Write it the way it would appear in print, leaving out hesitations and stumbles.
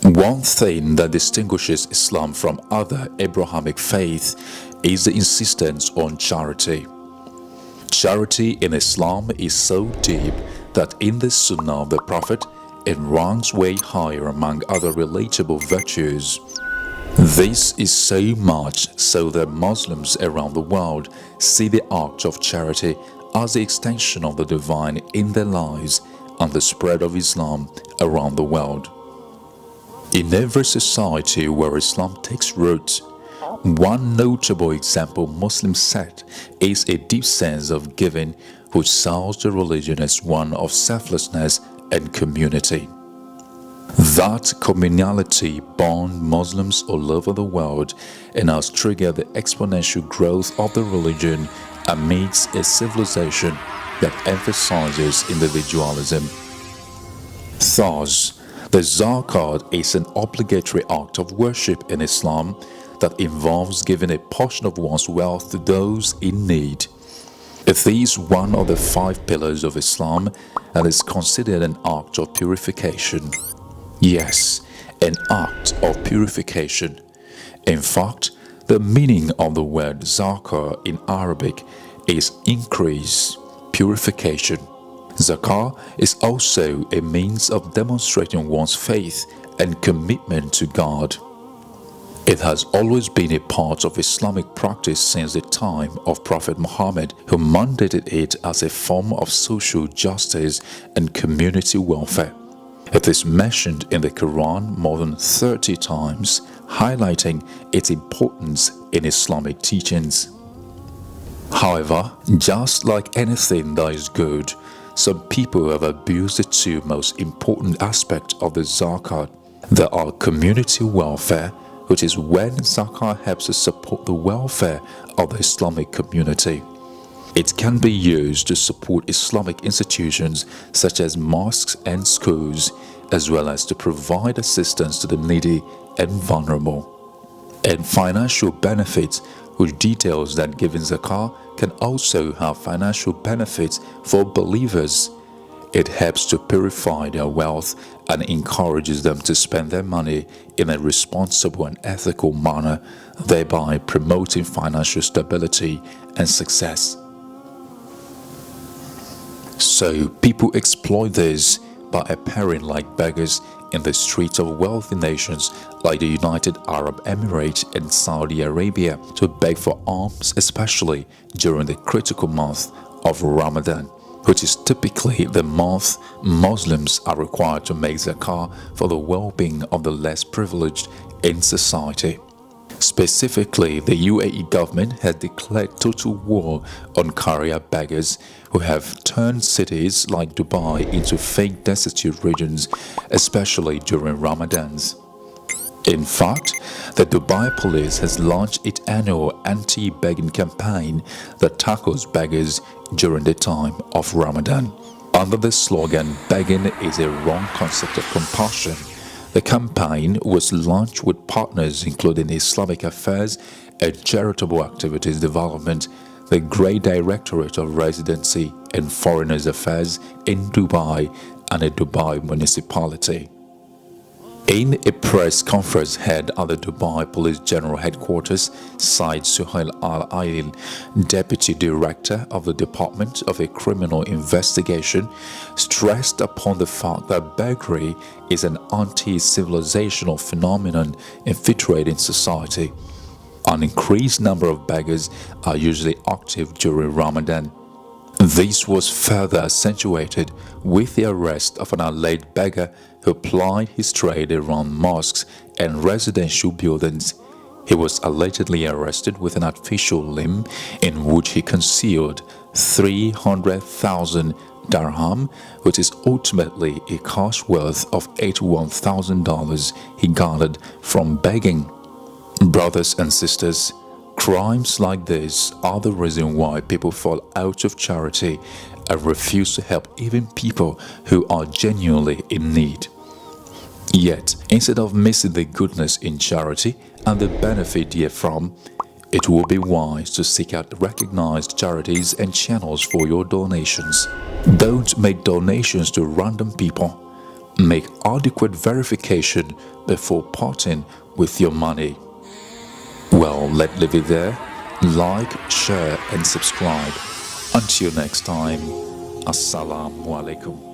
One thing that distinguishes Islam from other Abrahamic faiths is the insistence on charity. Charity in Islam is so deep that in the Sunnah of the Prophet, it ranks way higher among other relatable virtues. This is so much so that Muslims around the world see the act of charity as the extension of the divine in their lives and the spread of Islam around the world. In every society where Islam takes root, one notable example Muslims set is a deep sense of giving which sells the religion as one of selflessness and community. That communality bonds Muslims all over the world and has triggered the exponential growth of the religion amidst a civilization that emphasizes individualism. Thus, the Zakat is an obligatory act of worship in Islam that involves giving a portion of one's wealth to those in need. It is one of the 5 pillars of Islam and is considered an act of purification. Yes, an act of purification. In fact, the meaning of the word zakah in Arabic is increase, purification. Zakah is also a means of demonstrating one's faith and commitment to God. It has always been a part of Islamic practice since the time of Prophet Muhammad, who mandated it as a form of social justice and community welfare. It is mentioned in the Quran more than 30 times, highlighting its importance in Islamic teachings. However, just like anything that is good, some people have abused the 2 most important aspects of the zakat. There are community welfare, which is when zakat helps to support the welfare of the Islamic community. It can be used to support Islamic institutions such as mosques and schools, as well as to provide assistance to the needy and vulnerable. And financial benefits, which details that giving zakah can also have financial benefits for believers. It helps to purify their wealth and encourages them to spend their money in a responsible and ethical manner, thereby promoting financial stability and success. So people exploit this by appearing like beggars in the streets of wealthy nations like the United Arab Emirates and Saudi Arabia to beg for alms, especially during the critical month of Ramadan, which is typically the month Muslims are required to make zakah for the well-being of the less privileged in society. Specifically, the UAE government has declared total war on career beggars who have turned cities like Dubai into fake destitute regions, especially during Ramadans. In fact, the Dubai police has launched its annual anti-begging campaign that tackles beggars during the time of Ramadan. Under the slogan, "Begging is a wrong concept of compassion," the campaign was launched with partners including Islamic Affairs and Charitable Activities Development, the Great Directorate of Residency and Foreigners Affairs in Dubai, and a Dubai municipality. In a press conference held at the Dubai Police General Headquarters, Said Suhail Al-Ail, Deputy Director of the Department of a Criminal Investigation, stressed upon the fact that beggary is an anti-civilizational phenomenon infiltrating society. An increased number of beggars are usually active during Ramadan. This was further accentuated with the arrest of an alleged beggar who plied his trade around mosques and residential buildings. He was allegedly arrested with an artificial limb in which he concealed 300,000 dirham, which is ultimately a cash worth of $81,000 he garnered from begging. Brothers and sisters, crimes like this are the reason why people fall out of charity and refuse to help even people who are genuinely in need. Yet, instead of missing the goodness in charity and the benefit therefrom, it will be wise to seek out recognized charities and channels for your donations. Don't make donations to random people. Make adequate verification before parting with your money. Well, let's leave it there. Like, share and subscribe. Until next time, Assalamu alaikum.